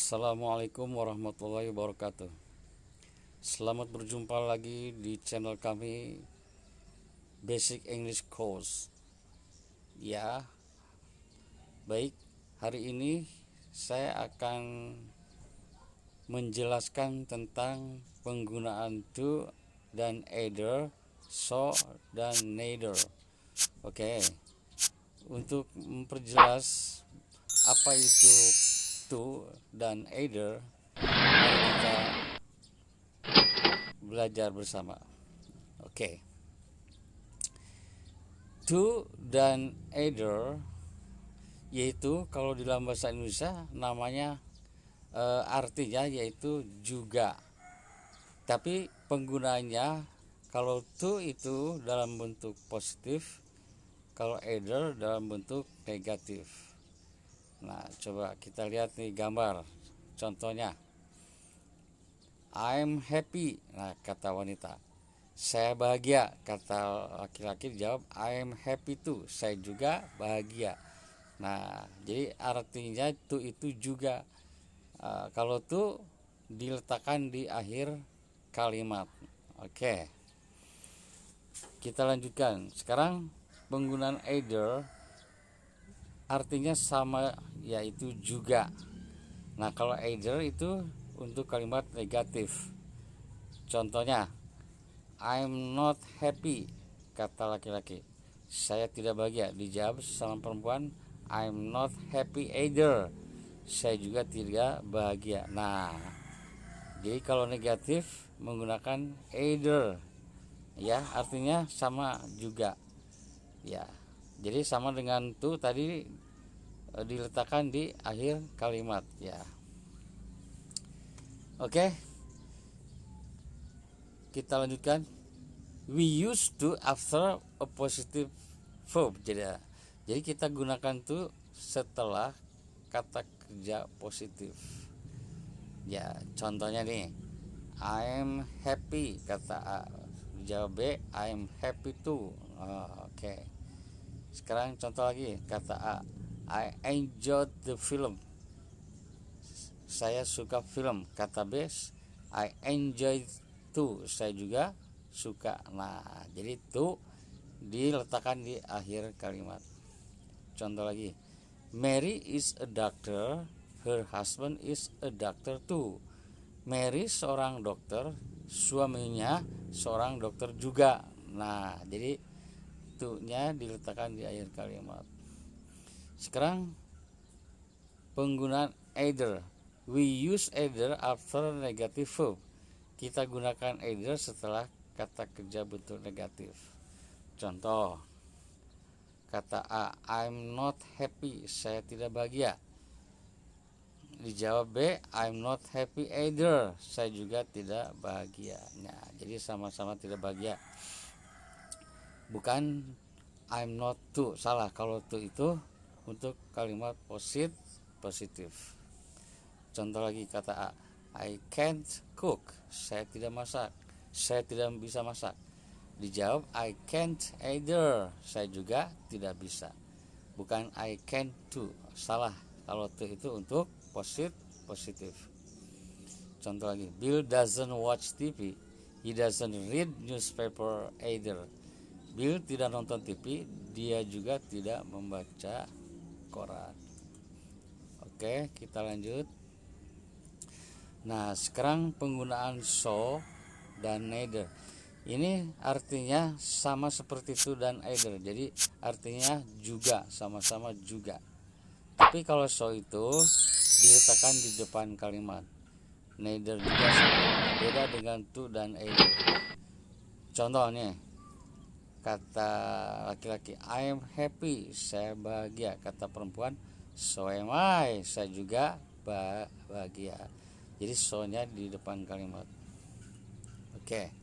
Assalamualaikum warahmatullahi wabarakatuh. Selamat berjumpa lagi di channel kami Basic English Course. Ya, baik. Hari ini saya akan menjelaskan tentang penggunaan to dan either, so dan neither. Oke. Untuk memperjelas apa itu to dan either, mari kita belajar bersama. Oke. To dan either yaitu kalau di dalam bahasa Indonesia namanya artinya yaitu juga. Tapi penggunaannya kalau to itu dalam bentuk positif, kalau either dalam bentuk negatif. Nah, coba kita lihat nih gambar. Contohnya, I'm happy. Nah, kata wanita. Saya bahagia. Kata laki-laki jawab, I'm happy too. Saya juga bahagia. Nah, jadi artinya to itu juga. Kalau to diletakkan di akhir kalimat. Oke. Kita lanjutkan. Sekarang penggunaan either artinya sama, yaitu juga. Nah, kalau either itu untuk kalimat negatif. Contohnya, I'm not happy. Kata laki-laki, saya tidak bahagia. Dijawab sama perempuan, I'm not happy either. Saya juga tidak bahagia. Nah, jadi kalau negatif menggunakan either, ya, artinya sama juga. Ya, jadi sama dengan to tadi diletakkan di akhir kalimat, ya. Oke, kita lanjutkan. We use to after a positive verb. Jadi kita gunakan to setelah kata kerja positif. Ya, contohnya nih, I'm happy. Kata A, jawab B, I'm happy too. Oke. Sekarang contoh lagi, kata A, I enjoyed the film. Saya suka film. Kata B, I enjoyed too. Saya juga suka. Nah, jadi to diletakkan di akhir kalimat. Contoh lagi, Mary is a doctor. Her husband is a doctor too. Mary seorang dokter, suaminya seorang dokter juga. Nah, jadi to-nya diletakkan di akhir kalimat. Sekarang penggunaan either. We use either after negative verb. Kita gunakan either setelah kata kerja bentuk negatif. Contoh, kata A, I'm not happy. Saya tidak bahagia. Dijawab B, I'm not happy either. Saya juga tidak bahagia. Nah, jadi sama-sama tidak bahagia. Bukan I'm not to. Salah, kalau to itu untuk kalimat positif. Contoh lagi, kata A, I can't cook. Saya tidak masak. Saya tidak bisa masak. Dijawab I can't either. Saya juga tidak bisa. Bukan I can't to. Salah, kalau to itu untuk positif. Contoh lagi, Bill doesn't watch TV. He doesn't read newspaper either. Bill tidak nonton TV, dia juga tidak membaca koran. Oke, kita lanjut. Nah, sekarang penggunaan so dan neither. Ini artinya sama seperti to dan either. Jadi artinya juga, sama-sama juga. Tapi kalau so itu diletakkan di depan kalimat. Neither juga sama. Beda dengan to dan either. Contohnya, kata laki-laki, I am happy. Saya bahagia. Kata perempuan, so am I. Saya juga bahagia. Jadi so-nya di depan kalimat. Oke.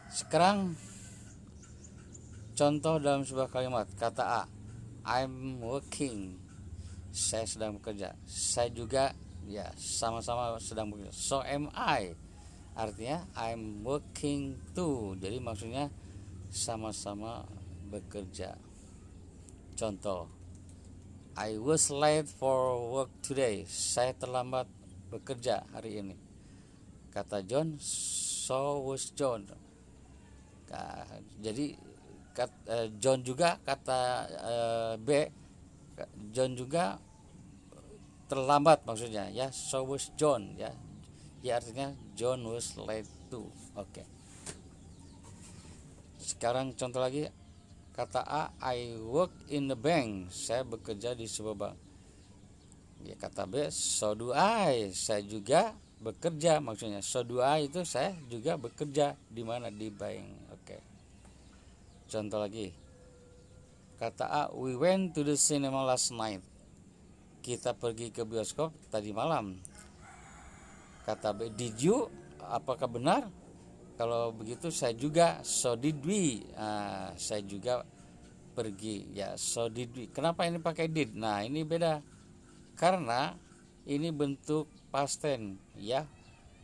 Sekarang contoh dalam sebuah kalimat. Kata A, I'm working. Saya sedang bekerja. Saya juga, ya, sama-sama sedang bekerja. So am I. Artinya I'm working too. Jadi maksudnya sama-sama bekerja. Contoh, I was late for work today. Saya terlambat bekerja hari ini. Kata John, so was John. Jadi John juga, kata B, John juga terlambat maksudnya ya. So was John ya. Ya artinya John was late too. Oke. Sekarang contoh lagi. Kata A, I work in the bank. Saya bekerja di sebuah bank. Ya, kata B, so do I. Saya juga bekerja maksudnya. So do I itu saya juga bekerja di mana, di bank. Oke. Contoh lagi. Kata A, we went to the cinema last night. Kita pergi ke bioskop tadi malam. Kata B, did you? Apakah benar? Kalau begitu saya juga, so did we. Saya juga pergi ya, so did we. Kenapa ini pakai did? Nah ini beda karena ini bentuk past tense ya.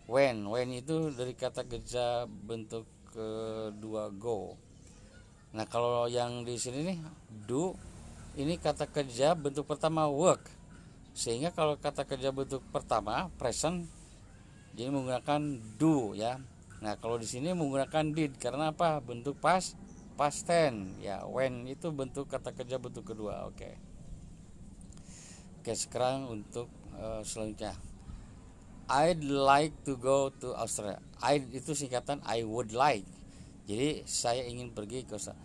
When itu dari kata kerja bentuk kedua go. Nah kalau yang di sini nih do, ini kata kerja bentuk pertama work, sehingga kalau kata kerja bentuk pertama present jadi menggunakan do ya. Nah kalau di sini menggunakan did karena apa? Bentuk past tense ya. When itu bentuk kata kerja bentuk kedua. Oke, sekarang untuk selanjutnya. I'd like to go to Australia. I'd itu singkatan I would like. Jadi saya ingin pergi ke Australia.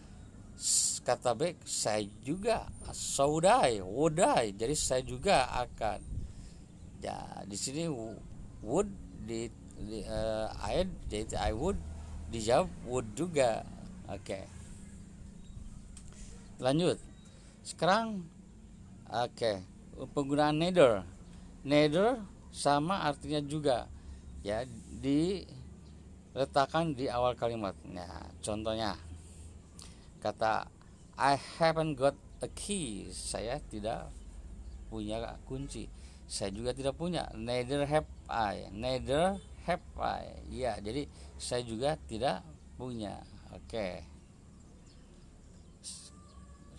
Kata B, saya juga. So would I. Jadi saya juga akan. Ya di sini would jadi I would dijawab would juga. Oke. Lanjut. Sekarang penggunaan neither sama artinya juga ya, diletakkan di awal kalimat. Nah contohnya kata I haven't got a key. Saya tidak punya kunci. Saya juga tidak punya. Neither have I. Ya, jadi saya juga tidak punya. Oke.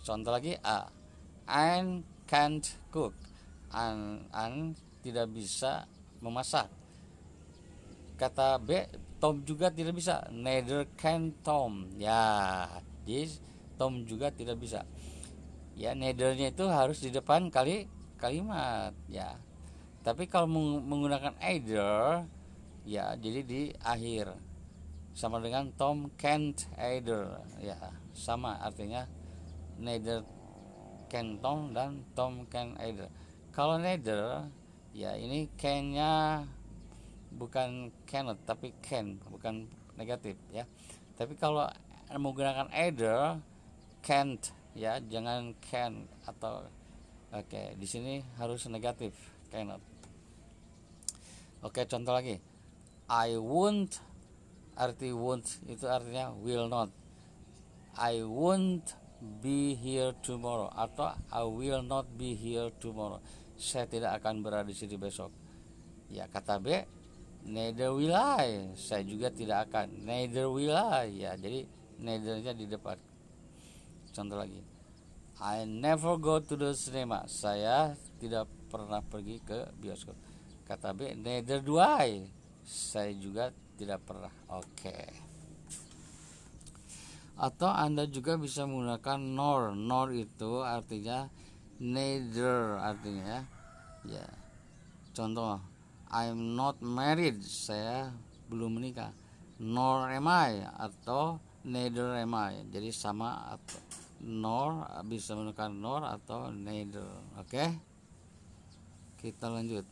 Contoh lagi A. Anne can't cook. Anne tidak bisa memasak. Kata B, Tom juga tidak bisa. Neither can Tom. Ya, jadi Tom juga tidak bisa. Ya, neither-nya itu harus di depan kalimat ya. Tapi kalau menggunakan either ya jadi di akhir. Sama dengan Tom can't either ya, sama artinya neither can Tom dan Tom can either. Kalau neither ya ini can-nya bukan cannot tapi can, bukan negatif ya. Tapi kalau menggunakan either can't ya, jangan can atau di sini harus negatif, cannot. Contoh lagi. I won't, arti won't itu artinya will not. I won't be here tomorrow atau I will not be here tomorrow. Saya tidak akan berada di sini besok. Ya, kata B, neither will I. Saya juga tidak akan. Neither will I. Ya, jadi neither-nya di depan. Contoh lagi. I never go to the cinema. Saya tidak pernah pergi ke bioskop. Kata B, neither do I. Saya juga tidak pernah. Atau Anda juga bisa menggunakan nor. Nor itu artinya neither artinya ya. Contoh, I'm not married. Saya belum menikah. Nor am I atau neither am I. Jadi sama, atau nor bisa menggunakan nor atau neither. Kita lanjut.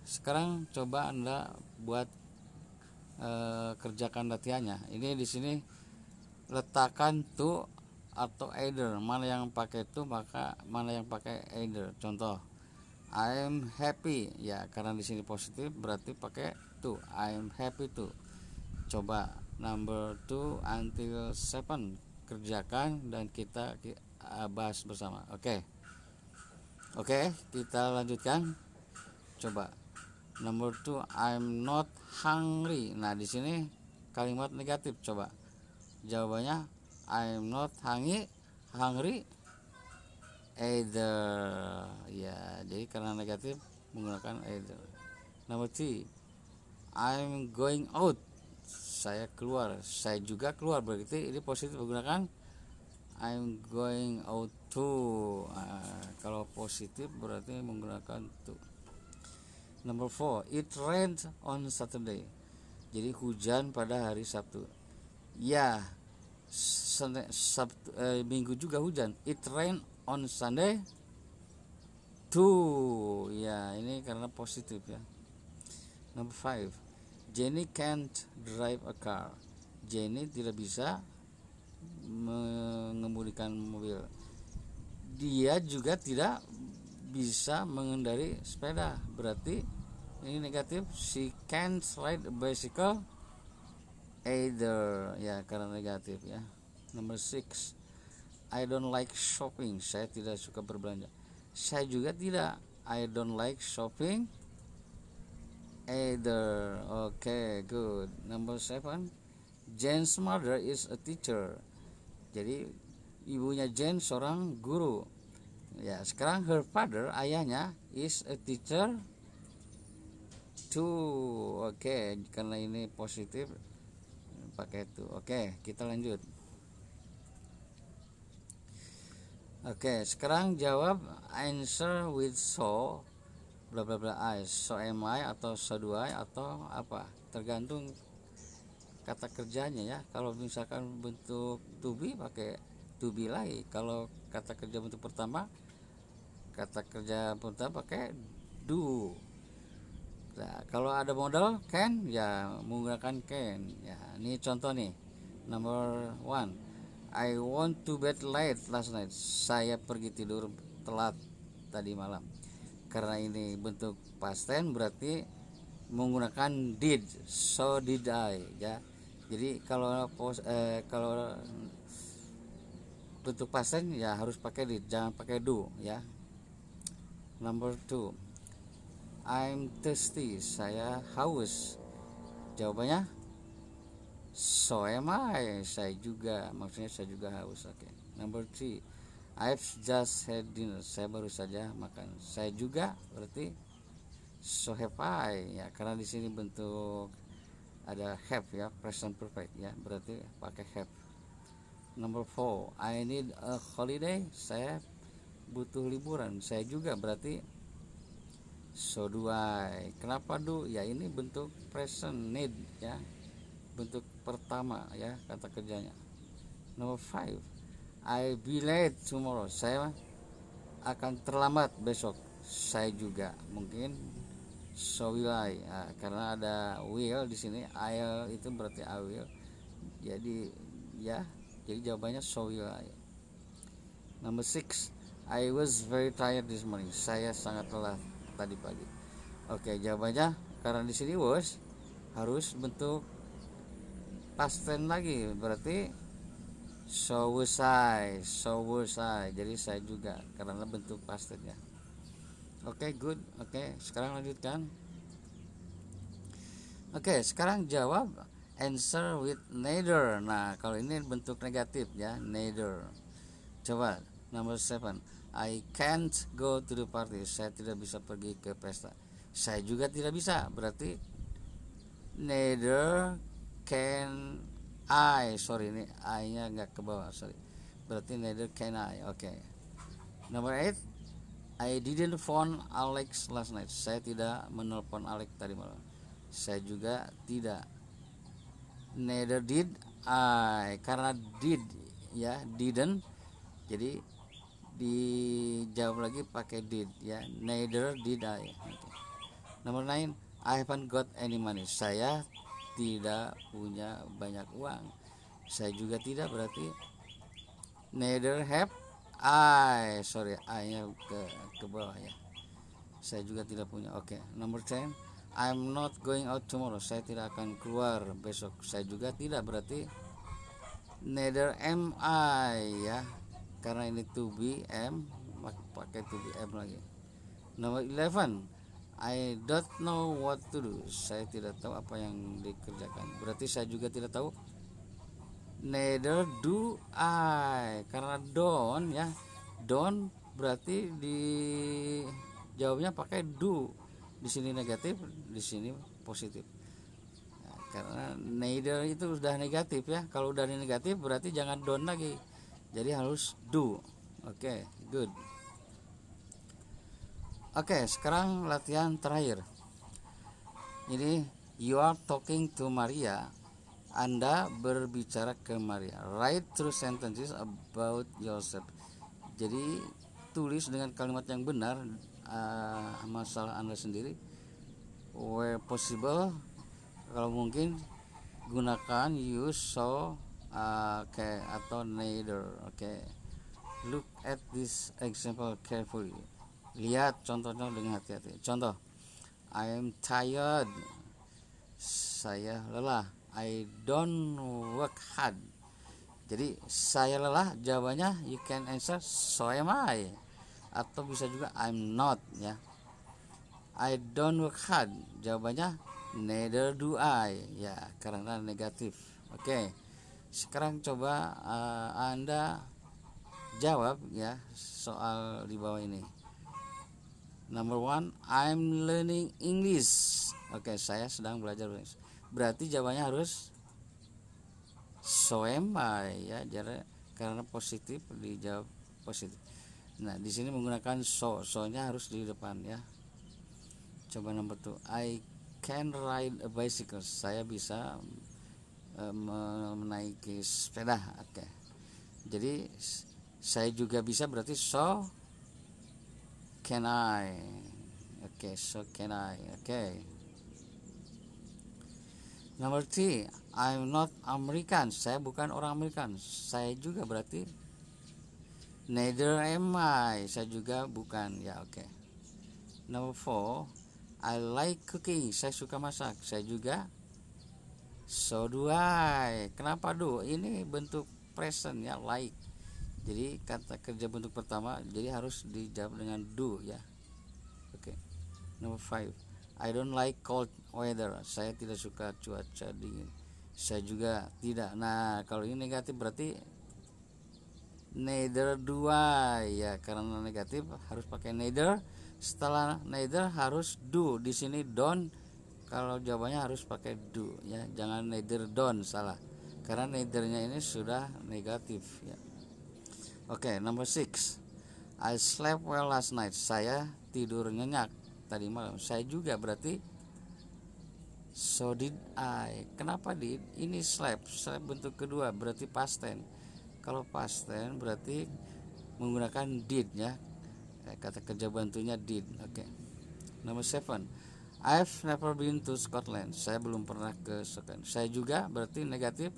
Sekarang coba Anda buat kerjakan latihannya. Ini di sini letakkan to atau either. Mana yang pakai to, maka mana yang pakai either. Contoh, I'm happy. Ya, karena di sini positif berarti pakai to. I'm happy to. Coba number 2 until 7 kerjakan dan kita bahas bersama. Kita lanjutkan. Coba number 2, I'm not hungry. Nah di sini kalimat negatif. Coba jawabannya I'm not hungry. hungry either, ya. Jadi karena negatif menggunakan either. Number 3, I'm going out, saya keluar, saya juga keluar, berarti ini positif menggunakan I'm going out too. Kalau positif berarti menggunakan to. Number 4, it rained on Saturday, jadi hujan pada hari Sabtu. Ya, Minggu juga hujan. It rained on Sunday too. Ya, ini karena positif ya. Number 5, Jenny can't drive a car, Jenny tidak bisa mengemudikan mobil. Dia juga tidak bisa mengendari sepeda, berarti ini negatif. She can't ride a bicycle either, ya, karena negatif ya. Number 6, I don't like shopping, saya tidak suka berbelanja. Saya juga tidak. I don't like shopping either. Okay, good. Number 7, Jane's mother is a teacher, jadi ibunya Jane seorang guru. Ya, sekarang her father, ayahnya, is a teacher too. Oke, karena ini positif pakai itu. Oke, kita lanjut. Oke, sekarang jawab answer with so bla bla bla I. So am I atau so do I atau apa, tergantung kata kerjanya ya. Kalau misalkan bentuk to be pakai to be lagi. Kalau kata kerja bentuk pertama, kata kerja pertama pakai do. Nah, kalau ada modal can, ya menggunakan can. Ya, ini contoh nih. Number 1, I want to bed late last night, saya pergi tidur telat tadi malam. Karena ini bentuk past tense berarti menggunakan did, so did I ya. Jadi kalau bentuk past tense ya harus pakai did, jangan pakai do ya. Number 2, I'm thirsty, saya haus. Jawabannya so am I, saya juga, maksudnya saya juga haus. Oke. Number 3, I've just had dinner, saya baru saja makan. Saya juga berarti so have I ya, karena di sini bentuk ada have ya, present perfect ya, berarti pakai have. Number 4, I need a holiday, saya butuh liburan. Saya juga berarti so do I. Kenapa do? Ya ini bentuk present need ya, bentuk pertama ya kata kerjanya. Number 5, I be late tomorrow, saya akan terlambat besok. Saya juga, mungkin so will I. Karena ada will di sini, I'll itu berarti I will. Jadi ya, jadi jawabannya so will I. Number 6, I was very tired this morning, saya sangat lelah tadi pagi. Oke, jawabannya karena di sini was harus bentuk past tense lagi, berarti so was I, so was I. Jadi saya juga karena bentuk past tense ya. Oke, good. Oke, sekarang lanjutkan. Oke, sekarang jawab answer with neither. Nah, kalau ini bentuk negatif ya, neither. Coba number 7, I can't go to the party, saya tidak bisa pergi ke pesta. Saya juga tidak bisa, berarti neither can I. Sorry, ini I nya nggak ke bawah, sorry. Berarti neither can I. Oke. Number 8, I didn't phone Alex last night, saya tidak menelpon Alex tadi malam. Saya juga tidak. Neither did I, karena did ya, didn't, jadi dijawab lagi pakai did ya, neither did I. Okay. Number 9, I haven't got any money, saya tidak punya banyak uang. Saya juga tidak, berarti neither have I. Sorry, I nya ke bawah ya, saya juga tidak punya. Oke. Number 10, I'm not going out tomorrow, saya tidak akan keluar besok. Saya juga tidak, berarti neither am I ya, karena ini to be am, pakai to be am lagi. Number 11, I don't know what to do, saya tidak tahu apa yang dikerjakan. Berarti saya juga tidak tahu, neither do I, karena don't ya, don't berarti di jawabnya pakai do, di sini negatif, di sini positif. Nah, karena neither itu sudah negatif ya, kalau udah negatif berarti jangan don't lagi, jadi harus do. Oke, good. Oke, sekarang latihan terakhir. Jadi you are talking to Maria, Anda berbicara ke Maria. Write true sentences about yourself. Jadi tulis dengan kalimat yang benar masalah Anda sendiri. Where possible, kalau mungkin gunakan use so, atau neither. Look at this example carefully. Lihat contohnya dengan hati-hati. Contoh, I am tired, saya lelah. I don't work hard. Jadi saya lelah, jawabannya you can answer so am I, atau bisa juga I'm not ya. I don't work hard, jawabannya neither do I ya, karena negatif. Oke, sekarang coba Anda jawab ya soal di bawah ini. Number one, I'm learning English. Oke, saya sedang belajar English. Berarti jawabannya harus so am I ya, karena positif dijawab positif. Nah, di sini menggunakan so-nya harus di depan ya. Coba nomor 2, I can ride a bicycle. Saya bisa menaiki sepeda. Oke. Jadi saya juga bisa berarti so can I. Oke, so can I. Oke. Nomor 3, I'm not American. Saya bukan orang American. Saya juga berarti neither am I. Saya juga bukan ya. Oke. Nomor 4, I like cooking. Saya suka masak. Saya juga so do I. Kenapa do? Ini bentuk present ya, like. Jadi kata kerja bentuk pertama, jadi harus dijawab dengan do ya. Oke. Nomor 5, I don't like cold weather. Saya tidak suka cuaca dingin. Saya juga tidak. Nah, kalau ini negatif berarti neither do I ya, karena negatif harus pakai neither. Setelah neither harus do. Di sini don't, kalau jawabannya harus pakai do ya. Jangan neither don't, salah. Karena neithernya ini sudah negatif ya. Oke, number 6. I slept well last night. Saya tidur nyenyak tadi malam. Saya juga berarti so did I. Kenapa did? Ini slept. Slept bentuk kedua berarti past tense. Kalau past tense berarti menggunakan did ya. Kata kerja bantunya did. Oke. Number 7. I've never been to Scotland. Saya belum pernah ke Scotland. Saya juga berarti negatif,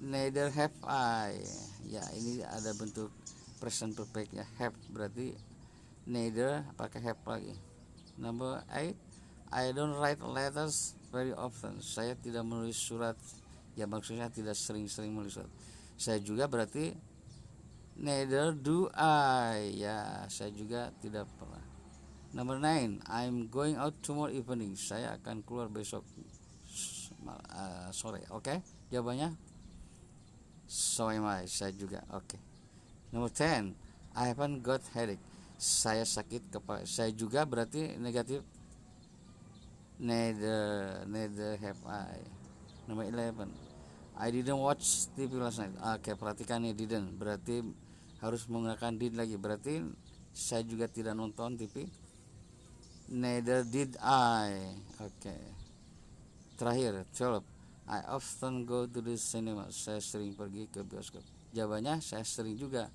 neither have I. Ya, ini ada bentuk present perfect ya. Have berarti neither pakai have lagi. Number 8, I don't write letters very often. Saya tidak menulis surat. Ya, maksudnya tidak sering-sering menulis surat. Saya juga berarti neither do I. Ya, saya juga tidak pernah. Number 9, I'm going out tomorrow evening. Saya akan keluar besok sore. Oke, jawabannya so am I. Saya juga. Oke. Number 10, I haven't got headache. Saya sakit kepala. Saya juga berarti negatif, neither have I. Number 11, I didn't watch TV last night. Oke, perhatikan nih, didn't berarti harus menggunakan did lagi. Berarti saya juga tidak nonton TV, neither did I. Oke. Terakhir, 12, I often go to the cinema. Saya sering pergi ke bioskop. Jawabannya saya sering juga,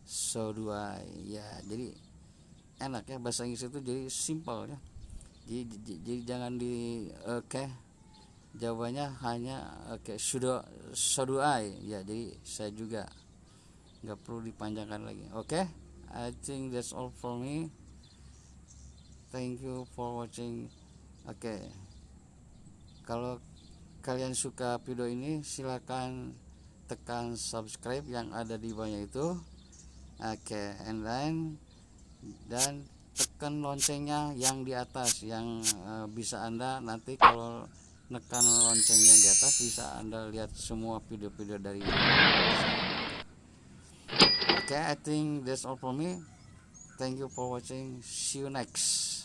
so do I. Ya, jadi enak ya, bahasa Inggris itu jadi simple ya. Jadi jangan di jawabannya hanya so do I. Ya, jadi saya juga, nggak perlu dipanjangkan lagi. Oke, I think that's all for me. Thank you for watching. Oke. Kalau kalian suka video ini, silakan tekan subscribe yang ada di bawahnya itu. Oke, and then tekan loncengnya yang di atas, yang bisa Anda nanti kalau nekan loncengnya di atas, bisa Anda lihat semua video-video dari Okay, I think that's all for me. Thank you for watching. See you next.